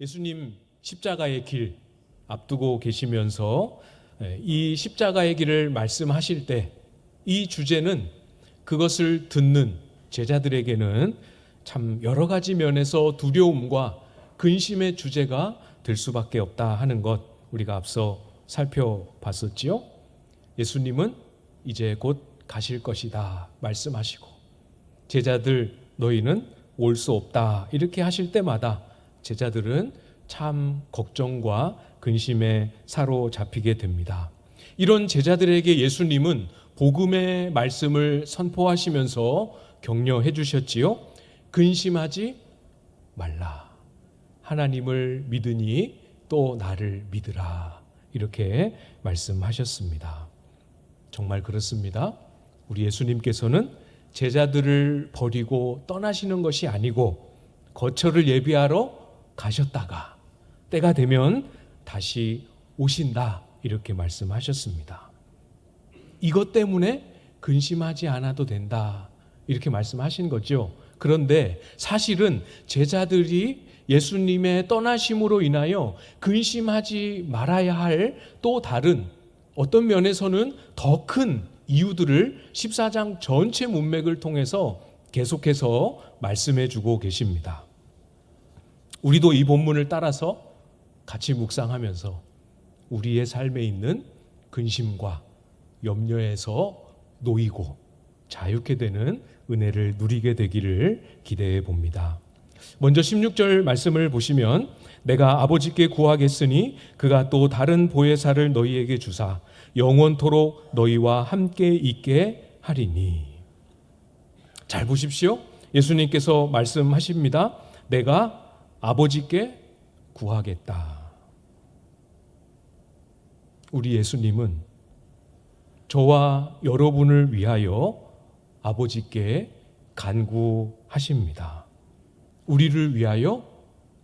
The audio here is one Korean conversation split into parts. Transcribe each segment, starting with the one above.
예수님 십자가의 길 앞두고 계시면서 이 십자가의 길을 말씀하실 때 이 주제는 그것을 듣는 제자들에게는 참 여러 가지 면에서 두려움과 근심의 주제가 될 수밖에 없다 하는 것 우리가 앞서 살펴봤었지요. 예수님은 이제 곧 가실 것이다 말씀하시고 제자들 너희는 올 수 없다 이렇게 하실 때마다 제자들은 참 걱정과 근심에 사로잡히게 됩니다. 이런 제자들에게 예수님은 복음의 말씀을 선포하시면서 격려해 주셨지요. 근심하지 말라. 하나님을 믿으니 또 나를 믿으라. 이렇게 말씀하셨습니다. 정말 그렇습니다. 우리 예수님께서는 제자들을 버리고 떠나시는 것이 아니고 거처를 예비하러 가셨다가 때가 되면 다시 오신다 이렇게 말씀하셨습니다. 이것 때문에 근심하지 않아도 된다 이렇게 말씀하신 거죠. 그런데 사실은 제자들이 예수님의 떠나심으로 인하여 근심하지 말아야 할 또 다른 어떤 면에서는 더 큰 이유들을 14장 전체 문맥을 통해서 계속해서 말씀해 주고 계십니다. 우리도 이 본문을 따라서 같이 묵상하면서 우리의 삶에 있는 근심과 염려에서 놓이고 자유케 되는 은혜를 누리게 되기를 기대해 봅니다. 먼저 16절 말씀을 보시면 내가 아버지께 구하겠으니 그가 또 다른 보혜사를 너희에게 주사 영원토록 너희와 함께 있게 하리니. 잘 보십시오. 예수님께서 말씀하십니다. 내가 아버지께 구하겠다. 우리 예수님은 저와 여러분을 위하여 아버지께 간구하십니다. 우리를 위하여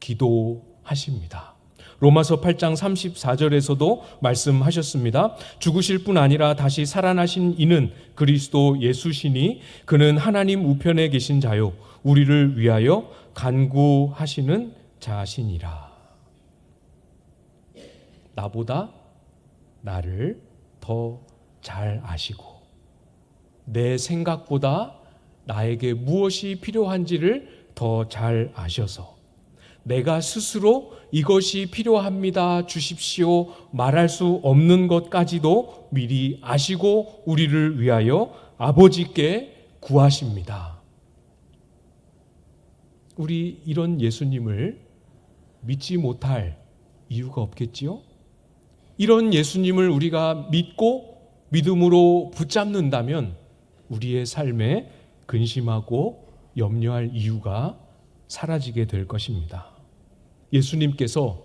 기도하십니다. 로마서 8장 34절에서도 말씀하셨습니다. 죽으실 뿐 아니라 다시 살아나신 이는 그리스도 예수시니 그는 하나님 우편에 계신 자요 우리를 위하여 간구하시는 자시니라. 나보다 나를 더 잘 아시고 내 생각보다 나에게 무엇이 필요한지를 더 잘 아셔서 내가 스스로 이것이 필요합니다 주십시오 말할 수 없는 것까지도 미리 아시고 우리를 위하여 아버지께 구하십니다. 우리 이런 예수님을 믿지 못할 이유가 없겠지요? 이런 예수님을 우리가 믿고 믿음으로 붙잡는다면 우리의 삶에 근심하고 염려할 이유가 사라지게 될 것입니다. 예수님께서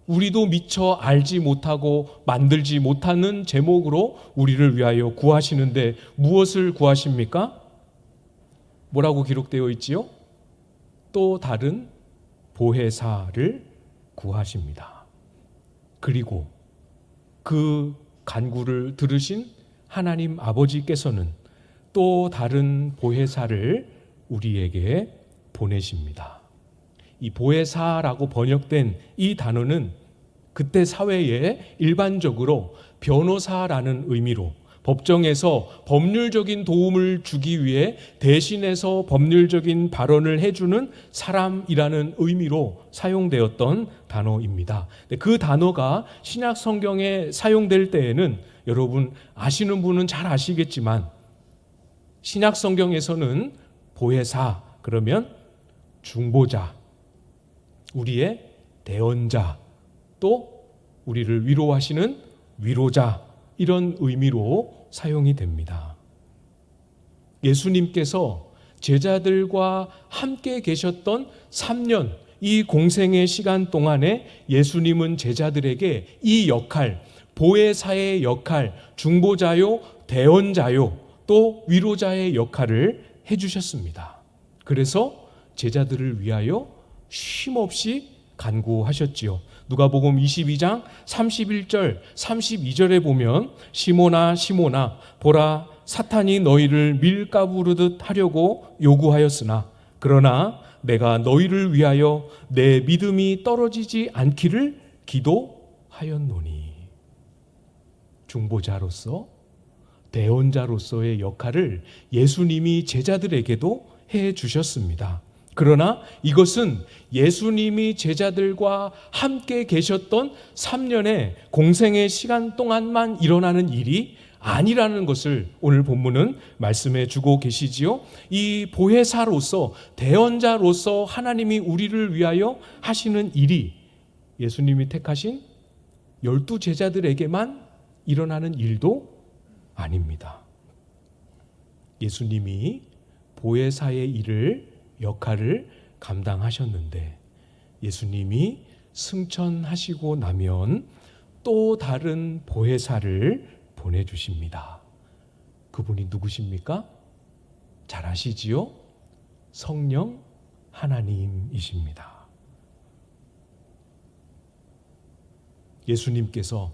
우리도 미처 알지 못하고 만들지 못하는 제목으로 우리를 위하여 구하시는데 무엇을 구하십니까? 뭐라고 기록되어 있지요? 또 다른 보혜사를 구하십니다. 그리고 그 간구를 들으신 하나님 아버지께서는 또 다른 보혜사를 우리에게 보내십니다. 이 보혜사라고 번역된 이 단어는 그때 사회에 일반적으로 변호사라는 의미로 법정에서 법률적인 도움을 주기 위해 대신해서 법률적인 발언을 해주는 사람이라는 의미로 사용되었던 단어입니다. 그 단어가 신약 성경에 사용될 때에는 여러분 아시는 분은 잘 아시겠지만 신약 성경에서는 보혜사 그러면 중보자, 우리의 대언자, 또 우리를 위로하시는 위로자 이런 의미로 사용이 됩니다. 예수님께서 제자들과 함께 계셨던 3년 이 공생의 시간 동안에 예수님은 제자들에게 이 역할, 보혜사의 역할, 중보자요, 대언자요, 또 위로자의 역할을 해주셨습니다. 그래서 제자들을 위하여 쉼없이 간구하셨지요. 누가복음 22장 31절 32절에 보면 시몬아 시몬아 보라 사탄이 너희를 밀가부르듯 하려고 요구하였으나 그러나 내가 너희를 위하여 내 믿음이 떨어지지 않기를 기도하였노니. 중보자로서, 대언자로서의 역할을 예수님이 제자들에게도 해 주셨습니다. 그러나 이것은 예수님이 제자들과 함께 계셨던 3년의 공생의 시간 동안만 일어나는 일이 아니라는 것을 오늘 본문은 말씀해 주고 계시지요. 이 보혜사로서, 대언자로서 하나님이 우리를 위하여 하시는 일이 예수님이 택하신 12 제자들에게만 일어나는 일도 아닙니다. 예수님이 보혜사의 일을, 역할을 감당하셨는데 예수님이 승천하시고 나면 또 다른 보혜사를 보내주십니다. 그분이 누구십니까? 잘 아시지요? 성령 하나님이십니다. 예수님께서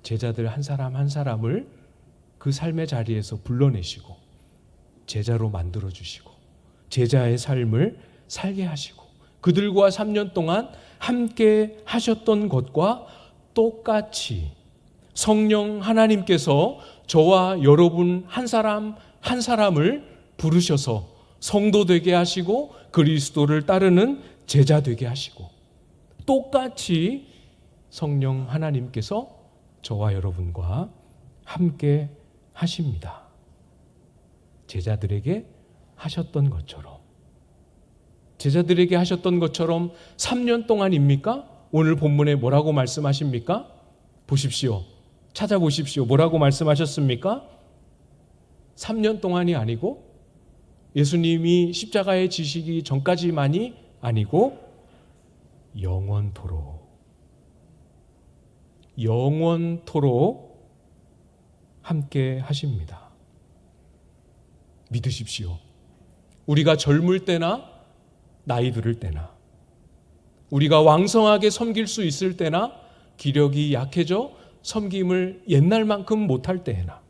제자들 한 사람 한 사람을 그 삶의 자리에서 불러내시고 제자로 만들어주시고 제자의 삶을 살게 하시고 그들과 3년 동안 함께 하셨던 것과 똑같이 성령 하나님께서 저와 여러분 한 사람 한 사람을 부르셔서 성도 되게 하시고 그리스도를 따르는 제자 되게 하시고 똑같이 성령 하나님께서 저와 여러분과 함께 하십니다. 제자들에게 하셨던 것처럼, 제자들에게 하셨던 것처럼 3년 동안입니까? 오늘 본문에 뭐라고 말씀하십니까? 보십시오. 찾아보십시오. 뭐라고 말씀하셨습니까? 3년 동안이 아니고 예수님이 십자가에 지시기 전까지만이 아니고 영원토록 함께 하십니다. 믿으십시오. 우리가 젊을 때나 나이 들을 때나 우리가 왕성하게 섬길 수 있을 때나 기력이 약해져 섬김을 옛날만큼 못할 때나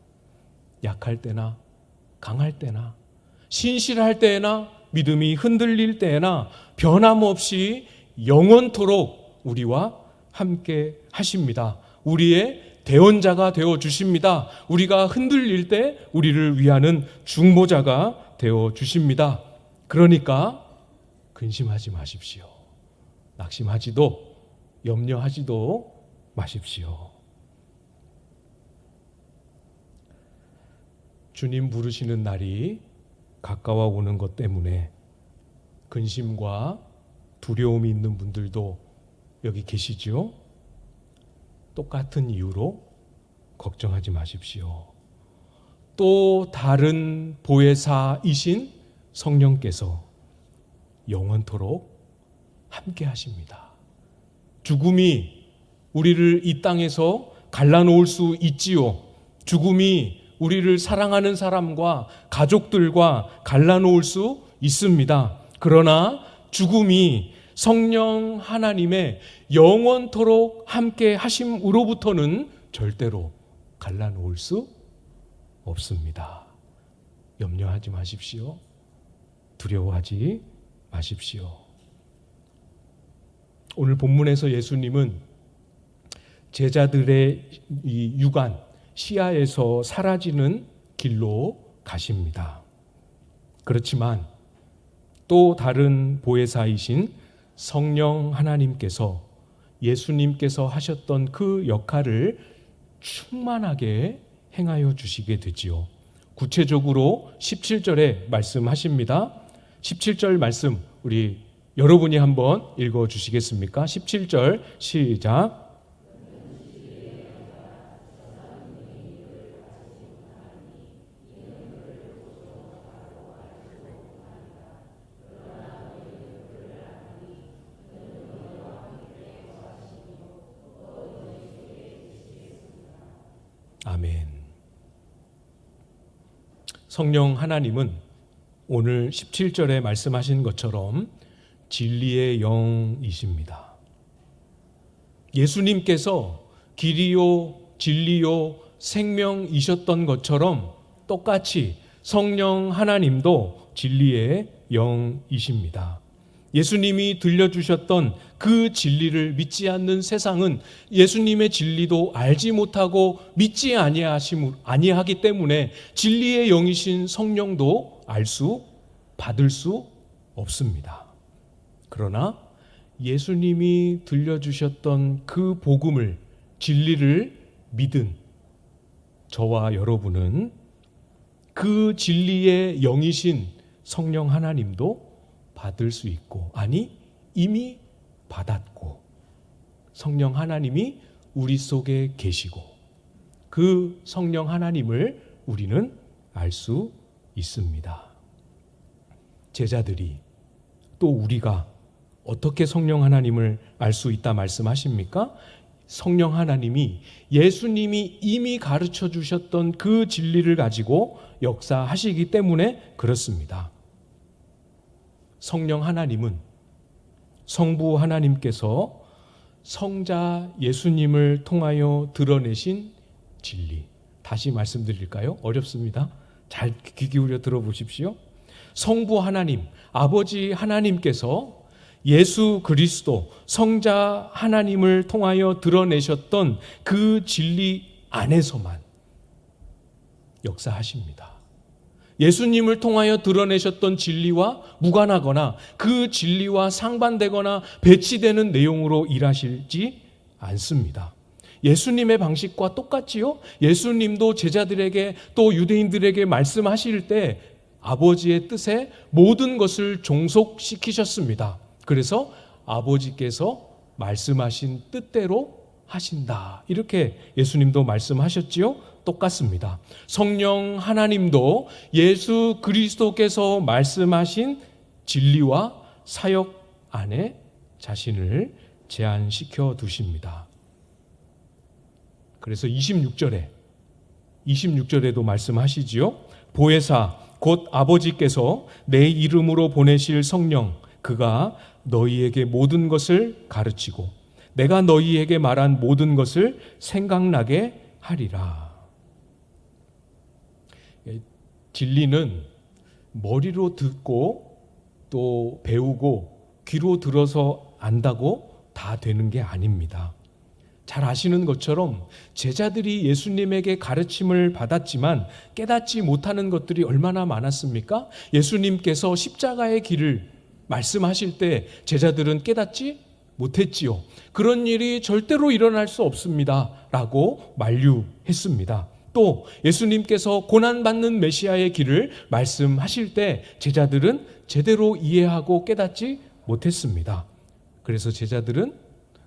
약할 때나 강할 때나 신실할 때나 믿음이 흔들릴 때나 변함없이 영원토록 우리와 함께 하십니다. 우리의 대언자가 되어 주십니다. 우리가 흔들릴 때 우리를 위하는 중보자가 되어 주십니다. 그러니까 근심하지 마십시오. 낙심하지도 염려하지도 마십시오. 주님 부르시는 날이 가까워 오는 것 때문에 근심과 두려움이 있는 분들도 여기 계시죠? 똑같은 이유로 걱정하지 마십시오. 또 다른 보혜사이신 성령께서 영원토록 함께 하십니다. 죽음이 우리를 이 땅에서 갈라놓을 수 있지요. 죽음이 우리를 사랑하는 사람과 가족들과 갈라놓을 수 있습니다. 그러나 죽음이 성령 하나님의 영원토록 함께 하심으로부터는 절대로 갈라놓을 수 없습니다. 염려하지 마십시오. 두려워하지 마십시오. 오늘 본문에서 예수님은 제자들의 이 육안, 시야에서 사라지는 길로 가십니다. 그렇지만 또 다른 보혜사이신 성령 하나님께서 예수님께서 하셨던 그 역할을 충만하게 행하여 주시게 되지요. 구체적으로 17절에 말씀하십니다. 17절 말씀 우리 여러분이 한번 읽어 주시겠습니까? 17절 시작. 아멘. 성령 하나님은 오늘 17절에 말씀하신 것처럼 진리의 영이십니다. 예수님께서 길이요 진리요 생명이셨던 것처럼 똑같이 성령 하나님도 진리의 영이십니다. 예수님이 들려주셨던 그 진리를 믿지 않는 세상은 예수님의 진리도 알지 못하고 믿지 아니하기 때문에 진리의 영이신 성령도 받을 수 없습니다. 그러나 예수님이 들려주셨던 그 복음을, 진리를 믿은 저와 여러분은 그 진리의 영이신 성령 하나님도 받을 수 있고, 아니 이미 받았고, 성령 하나님이 우리 속에 계시고 그 성령 하나님을 우리는 알 수 있습니다. 제자들이, 또 우리가 어떻게 성령 하나님을 알 수 있다 말씀하십니까? 성령 하나님이 예수님이 이미 가르쳐 주셨던 그 진리를 가지고 역사하시기 때문에 그렇습니다. 성령 하나님은 성부 하나님께서 성자 예수님을 통하여 드러내신 진리. 다시 말씀드릴까요? 어렵습니다. 잘 귀 기울여 들어보십시오. 성부 하나님, 아버지 하나님께서 예수 그리스도 성자 하나님을 통하여 드러내셨던 그 진리 안에서만 역사하십니다. 예수님을 통하여 드러내셨던 진리와 무관하거나 그 진리와 상반되거나 배치되는 내용으로 일하시지 않습니다. 예수님의 방식과 똑같지요? 예수님도 제자들에게 또 유대인들에게 말씀하실 때 아버지의 뜻에 모든 것을 종속시키셨습니다. 그래서 아버지께서 말씀하신 뜻대로 하신다. 이렇게 예수님도 말씀하셨지요? 똑같습니다. 성령 하나님도 예수 그리스도께서 말씀하신 진리와 사역 안에 자신을 제한시켜 두십니다. 그래서 26절에도 말씀하시지요. 보혜사 곧 아버지께서 내 이름으로 보내실 성령, 그가 너희에게 모든 것을 가르치고 내가 너희에게 말한 모든 것을 생각나게 하리라. 진리는 머리로 듣고 또 배우고 귀로 들어서 안다고 다 되는 게 아닙니다. 잘 아시는 것처럼 제자들이 예수님에게 가르침을 받았지만 깨닫지 못하는 것들이 얼마나 많았습니까? 예수님께서 십자가의 길을 말씀하실 때 제자들은 깨닫지 못했지요. 그런 일이 절대로 일어날 수 없습니다 라고 만류했습니다. 또 예수님께서 고난받는 메시아의 길을 말씀하실 때 제자들은 제대로 이해하고 깨닫지 못했습니다. 그래서 제자들은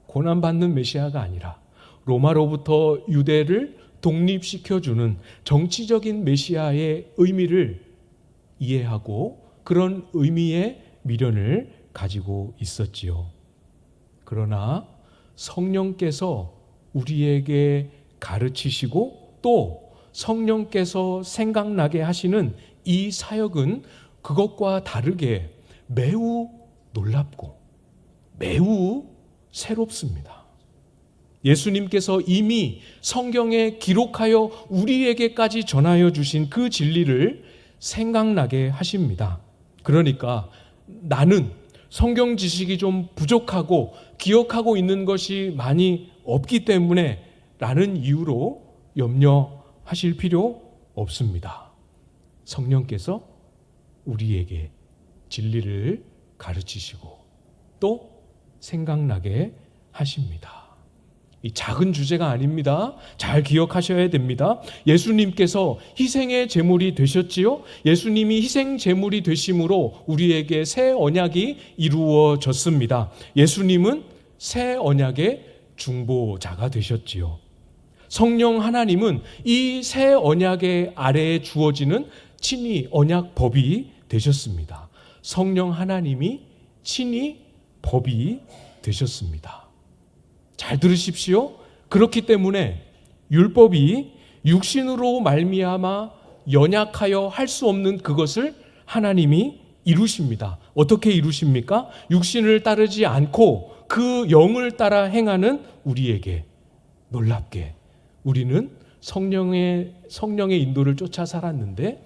고난받는 메시아가 아니라 로마로부터 유대를 독립시켜주는 정치적인 메시아의 의미를 이해하고 그런 의미의 미련을 가지고 있었지요. 그러나 성령께서 우리에게 가르치시고 또 성령께서 생각나게 하시는 이 사역은 그것과 다르게 매우 놀랍고 매우 새롭습니다. 예수님께서 이미 성경에 기록하여 우리에게까지 전하여 주신 그 진리를 생각나게 하십니다. 그러니까 나는 성경 지식이 좀 부족하고 기억하고 있는 것이 많이 없기 때문에 라는 이유로 염려하실 필요 없습니다. 성령께서 우리에게 진리를 가르치시고 또 생각나게 하십니다. 이 작은 주제가 아닙니다. 잘 기억하셔야 됩니다. 예수님께서 희생의 제물이 되셨지요. 예수님이 희생 제물이 되심으로 우리에게 새 언약이 이루어졌습니다. 예수님은 새 언약의 중보자가 되셨지요. 성령 하나님은 이 새 언약의 아래에 주어지는 친히 언약법이 되셨습니다. 성령 하나님이 친히 법이 되셨습니다. 잘 들으십시오. 그렇기 때문에 율법이 육신으로 말미암아 연약하여 할 수 없는 그것을 하나님이 이루십니다. 어떻게 이루십니까? 육신을 따르지 않고 그 영을 따라 행하는 우리에게 놀랍게 우리는 성령의 인도를 쫓아 살았는데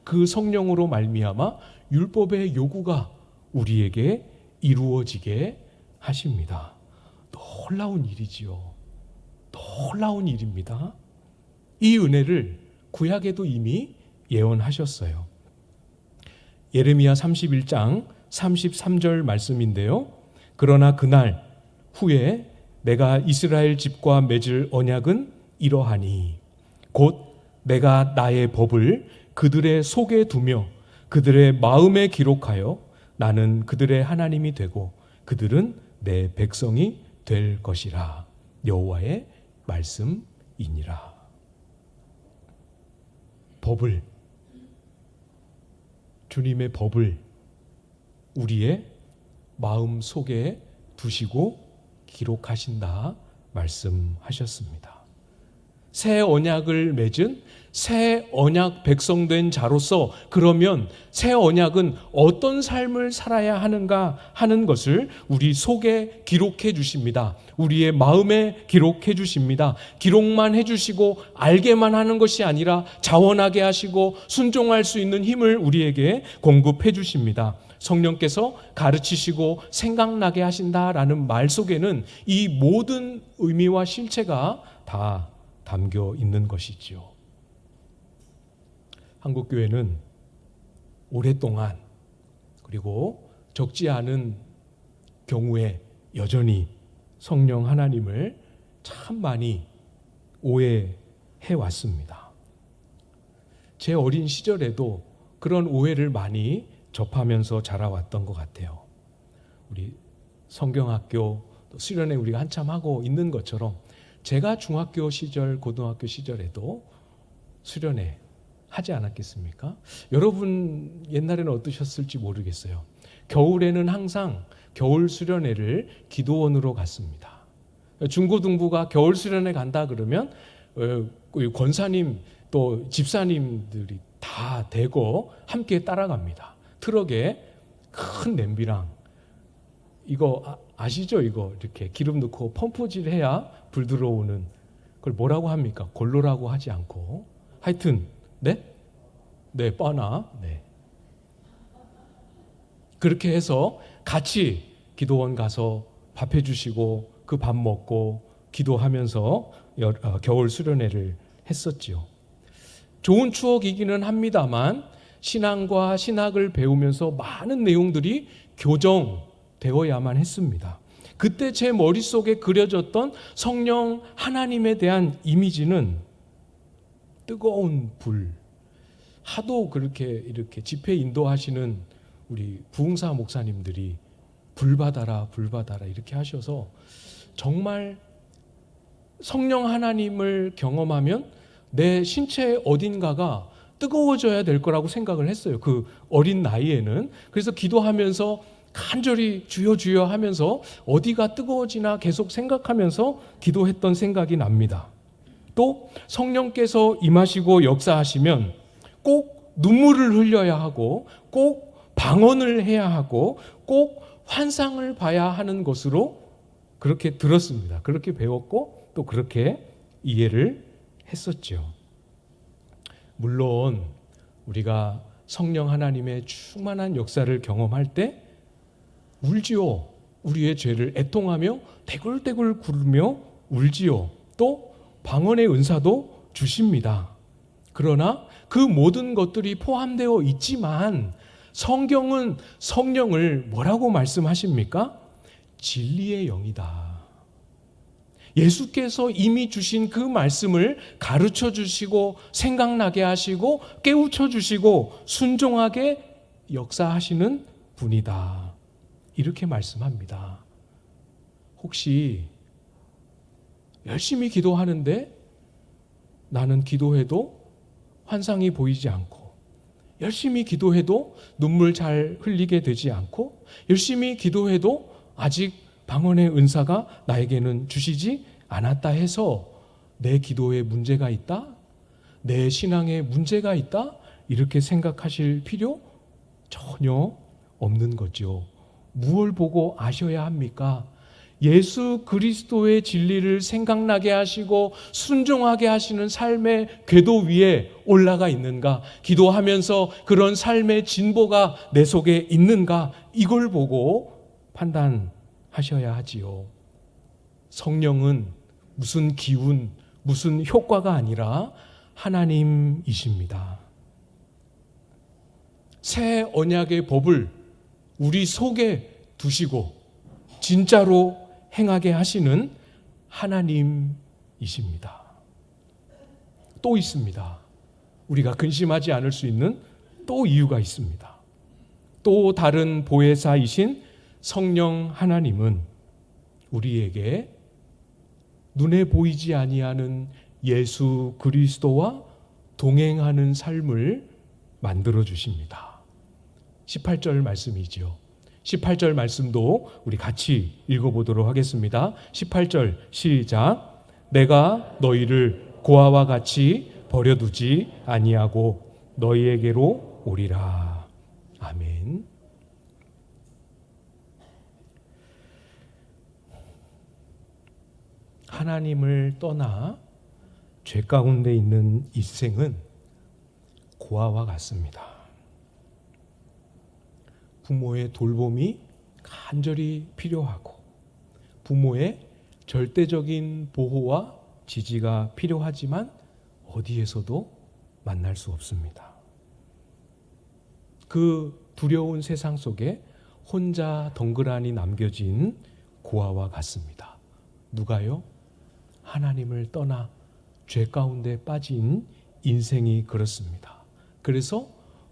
그 성령으로 말미암아 율법의 요구가 우리에게 이루어지게 하십니다. 놀라운 일이지요. 놀라운 일입니다. 이 은혜를 구약에도 이미 예언하셨어요. 예레미야 31장 33절 말씀인데요. 그러나 그날 후에 내가 이스라엘 집과 맺을 언약은 이러하니 곧 내가 나의 법을 그들의 속에 두며 그들의 마음에 기록하여 나는 그들의 하나님이 되고 그들은 내 백성이 될 것이라. 여호와의 말씀이니라. 법을, 주님의 법을 우리의 마음 속에 두시고 기록하신다 말씀하셨습니다. 새 언약을 맺은 새 언약 백성된 자로서 그러면 새 언약은 어떤 삶을 살아야 하는가 하는 것을 우리 속에 기록해 주십니다. 우리의 마음에 기록해 주십니다. 기록만 해 주시고 알게만 하는 것이 아니라 자원하게 하시고 순종할 수 있는 힘을 우리에게 공급해 주십니다. 성령께서 가르치시고 생각나게 하신다라는 말 속에는 이 모든 의미와 실체가 다 담겨 있는 것이지요. 한국교회는 오랫동안 그리고 적지 않은 경우에 여전히 성령 하나님을 참 많이 오해해 왔습니다. 제 어린 시절에도 그런 오해를 많이 접하면서 자라왔던 것 같아요. 우리 성경학교 수련회 우리가 한참 하고 있는 것처럼 제가 중학교 시절, 고등학교 시절에도 수련회 하지 않았겠습니까? 여러분 옛날에는 어떠셨을지 모르겠어요. 겨울에는 항상 겨울 수련회를 기도원으로 갔습니다. 중고등부가 겨울 수련회 간다 그러면 권사님 또 집사님들이 다 대거 함께 따라갑니다. 트럭에 큰 냄비랑 이거 아시죠? 이거 이렇게 기름 넣고 펌프질 해야 불 들어오는 그걸 뭐라고 합니까? 골로라고 하지 않고 하여튼 네? 네, 뻔나. 네. 그렇게 해서 같이 기도원 가서 밥 해주시고 그 밥 먹고 기도하면서 겨울 수련회를 했었지요. 좋은 추억이기는 합니다만 신앙과 신학을 배우면서 많은 내용들이 교정되어야만 했습니다. 그때 제 머릿속에 그려졌던 성령 하나님에 대한 이미지는 뜨거운 불, 하도 그렇게 이렇게 집회 인도하시는 우리 부흥사 목사님들이 불 받아라 이렇게 하셔서 정말 성령 하나님을 경험하면 내 신체 어딘가가 뜨거워져야 될 거라고 생각을 했어요. 그 어린 나이에는. 그래서 기도하면서 간절히 주여 주여 하면서 어디가 뜨거워지나 계속 생각하면서 기도했던 생각이 납니다. 또 성령께서 임하시고 역사하시면 꼭 눈물을 흘려야 하고 꼭 방언을 해야 하고 꼭 환상을 봐야 하는 것으로 그렇게 들었습니다. 그렇게 배웠고 또 그렇게 이해를 했었죠. 물론 우리가 성령 하나님의 충만한 역사를 경험할 때 울지요. 우리의 죄를 애통하며 대굴대굴 구르며 울지요. 또 방언의 은사도 주십니다. 그러나 그 모든 것들이 포함되어 있지만 성경은 성령을 뭐라고 말씀하십니까? 진리의 영이다. 예수께서 이미 주신 그 말씀을 가르쳐 주시고 생각나게 하시고 깨우쳐 주시고 순종하게 역사하시는 분이다. 이렇게 말씀합니다. 혹시 열심히 기도하는데 나는 기도해도 환상이 보이지 않고 열심히 기도해도 눈물 잘 흘리게 되지 않고 열심히 기도해도 아직 방언의 은사가 나에게는 주시지 않았다 해서 내 기도에 문제가 있다? 내 신앙에 문제가 있다? 이렇게 생각하실 필요 전혀 없는 거죠. 무엇을 보고 아셔야 합니까? 예수 그리스도의 진리를 생각나게 하시고 순종하게 하시는 삶의 궤도 위에 올라가 있는가? 기도하면서 그런 삶의 진보가 내 속에 있는가? 이걸 보고 판단하셔야 하지요. 성령은 무슨 기운, 무슨 효과가 아니라 하나님이십니다. 새 언약의 법을 우리 속에 두시고 진짜로 행하게 하시는 하나님이십니다. 또 있습니다. 우리가 근심하지 않을 수 있는 또 이유가 있습니다. 또 다른 보혜사이신 성령 하나님은 우리에게 눈에 보이지 아니하는 예수 그리스도와 동행하는 삶을 만들어 주십니다. 18절 말씀이지요. 18절 말씀도 우리 같이 읽어보도록 하겠습니다. 18절 시작. 내가 너희를 고아와 같이 버려두지 아니하고 너희에게로 오리라. 아멘. 하나님을 떠나 죄 가운데 있는 인생은 고아와 같습니다. 부모의 돌봄이 간절히 필요하고 부모의 절대적인 보호와 지지가 필요하지만 어디에서도 만날 수 없습니다. 그 두려운 세상 속에 혼자 덩그러니 남겨진 고아와 같습니다. 누가요? 하나님을 떠나 죄 가운데 빠진 인생이 그렇습니다. 그래서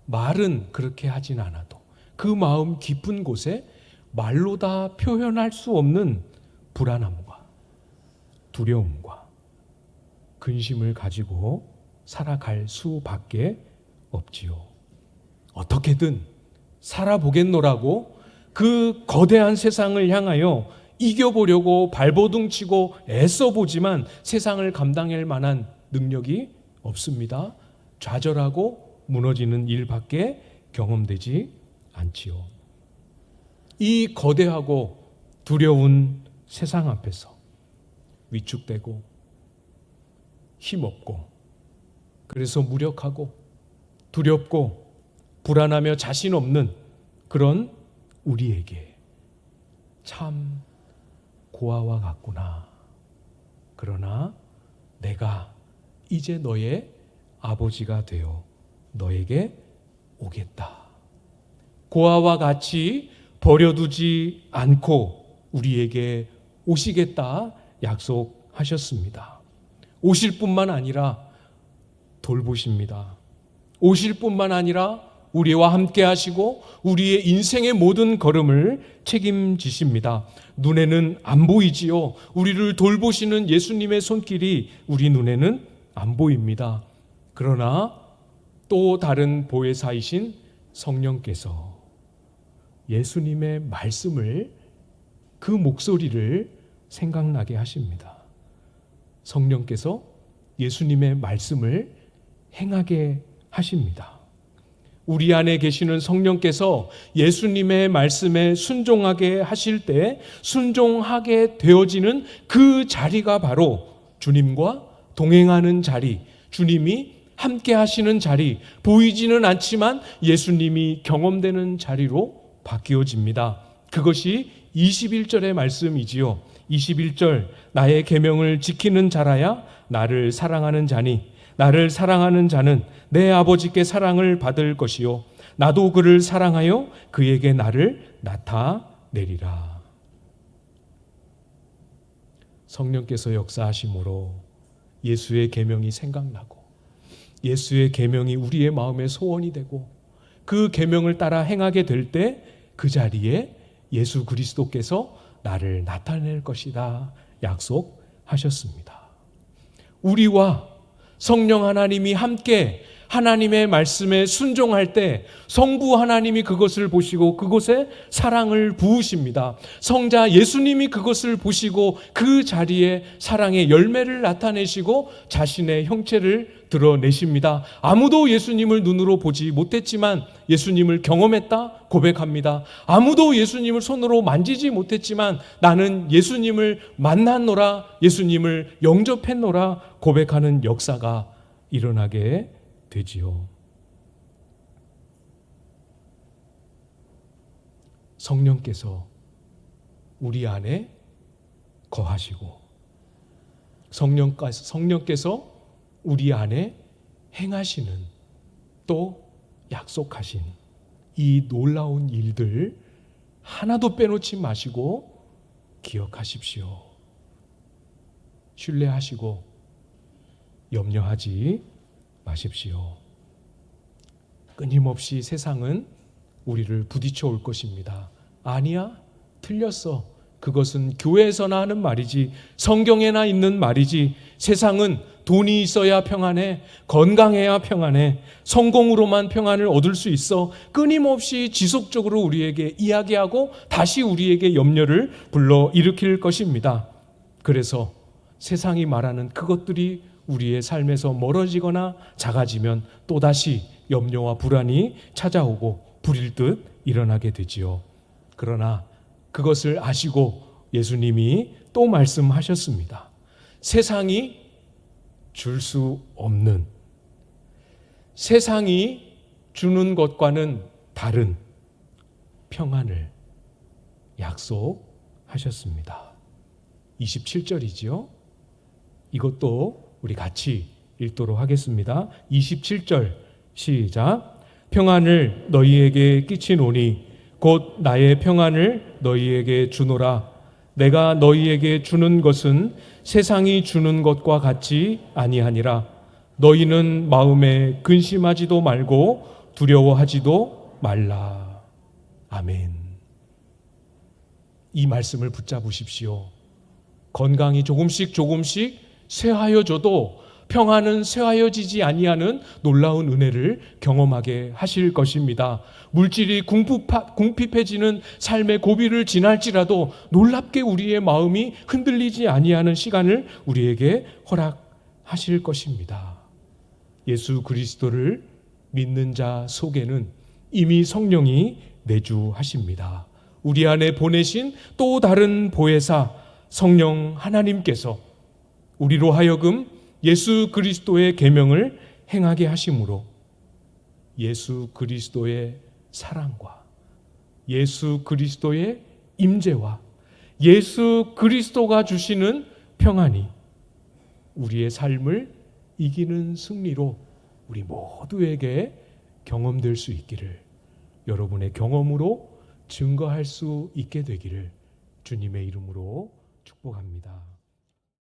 말은 그렇게 하진 않아도 그 마음 깊은 곳에 말로 다 표현할 수 없는 불안함과 두려움과 근심을 가지고 살아갈 수밖에 없지요. 어떻게든 살아보겠노라고 그 거대한 세상을 향하여 이겨보려고 발버둥치고 애써보지만 세상을 감당할 만한 능력이 없습니다. 좌절하고 무너지는 일밖에 경험되지 않지요. 이 거대하고 두려운 세상 앞에서 위축되고 힘없고 그래서 무력하고 두렵고 불안하며 자신 없는 그런 우리에게 참 고아와 같구나. 그러나 내가 이제 너의 아버지가 되어 너에게 오겠다. 고아와 같이 버려두지 않고 우리에게 오시겠다 약속하셨습니다. 오실 뿐만 아니라 돌보십니다. 오실 뿐만 아니라 우리와 함께 하시고 우리의 인생의 모든 걸음을 책임지십니다. 눈에는 안 보이지요. 우리를 돌보시는 예수님의 손길이 우리 눈에는 안 보입니다. 그러나 또 다른 보혜사이신 성령께서 예수님의 말씀을 그 목소리를 생각나게 하십니다. 성령께서 예수님의 말씀을 행하게 하십니다. 우리 안에 계시는 성령께서 예수님의 말씀에 순종하게 하실 때 순종하게 되어지는 그 자리가 바로 주님과 동행하는 자리, 주님이 함께 하시는 자리, 보이지는 않지만 예수님이 경험되는 자리로 바뀌어집니다. 그것이 21절의 말씀이지요. 21절 나의 계명을 지키는 자라야 나를 사랑하는 자니 나를 사랑하는 자는 내 아버지께 사랑을 받을 것이요 나도 그를 사랑하여 그에게 나를 나타내리라. 성령께서 역사하심으로 예수의 계명이 생각나고 예수의 계명이 우리의 마음의 소원이 되고 그 계명을 따라 행하게 될 때 그 자리에 예수 그리스도께서 나를 나타낼 것이다 약속하셨습니다. 우리와 성령 하나님이 함께 하나님의 말씀에 순종할 때 성부 하나님이 그것을 보시고 그곳에 사랑을 부으십니다. 성자 예수님이 그것을 보시고 그 자리에 사랑의 열매를 나타내시고 자신의 형체를 드러내십니다. 아무도 예수님을 눈으로 보지 못했지만 예수님을 경험했다 고백합니다. 아무도 예수님을 손으로 만지지 못했지만 나는 예수님을 만났노라, 예수님을 영접했노라 고백하는 역사가 일어나게 되지요. 성령께서 우리 안에 거하시고 성령께서 우리 안에 행하시는, 또 약속하신 이 놀라운 일들 하나도 빼놓지 마시고 기억하십시오. 신뢰하시고 염려하지 마십시오. 끊임없이 세상은 우리를 부딪혀 올 것입니다. 아니야, 틀렸어. 그것은 교회에서나 하는 말이지, 성경에나 있는 말이지. 세상은 돈이 있어야 평안해, 건강해야 평안해, 성공으로만 평안을 얻을 수 있어. 끊임없이 지속적으로 우리에게 이야기하고 다시 우리에게 염려를 불러일으킬 것입니다. 그래서 세상이 말하는 그것들이 우리의 삶에서 멀어지거나 작아지면 또다시 염려와 불안이 찾아오고 불일 듯 일어나게 되지요. 그러나 그것을 아시고 예수님이 또 말씀하셨습니다. 세상이 줄 수 없는, 세상이 주는 것과는 다른 평안을 약속하셨습니다. 27절이지요. 이것도 우리 같이 읽도록 하겠습니다. 27절 시작. 평안을 너희에게 끼치노니 곧 나의 평안을 너희에게 주노라. 내가 너희에게 주는 것은 세상이 주는 것과 같지 아니하니라. 너희는 마음에 근심하지도 말고 두려워하지도 말라. 아멘. 이 말씀을 붙잡으십시오. 건강이 조금씩 쇠하여져도 평안은 쇠하여지지 아니하는 놀라운 은혜를 경험하게 하실 것입니다. 물질이 궁핍해지는 삶의 고비를 지날지라도 놀랍게 우리의 마음이 흔들리지 아니하는 시간을 우리에게 허락하실 것입니다. 예수 그리스도를 믿는 자 속에는 이미 성령이 내주하십니다. 우리 안에 보내신 또 다른 보혜사 성령 하나님께서 우리로 하여금 예수 그리스도의 계명을 행하게 하심으로 예수 그리스도의 사랑과 예수 그리스도의 임재와 예수 그리스도가 주시는 평안이 우리의 삶을 이기는 승리로 우리 모두에게 경험될 수 있기를, 여러분의 경험으로 증거할 수 있게 되기를 주님의 이름으로 축복합니다.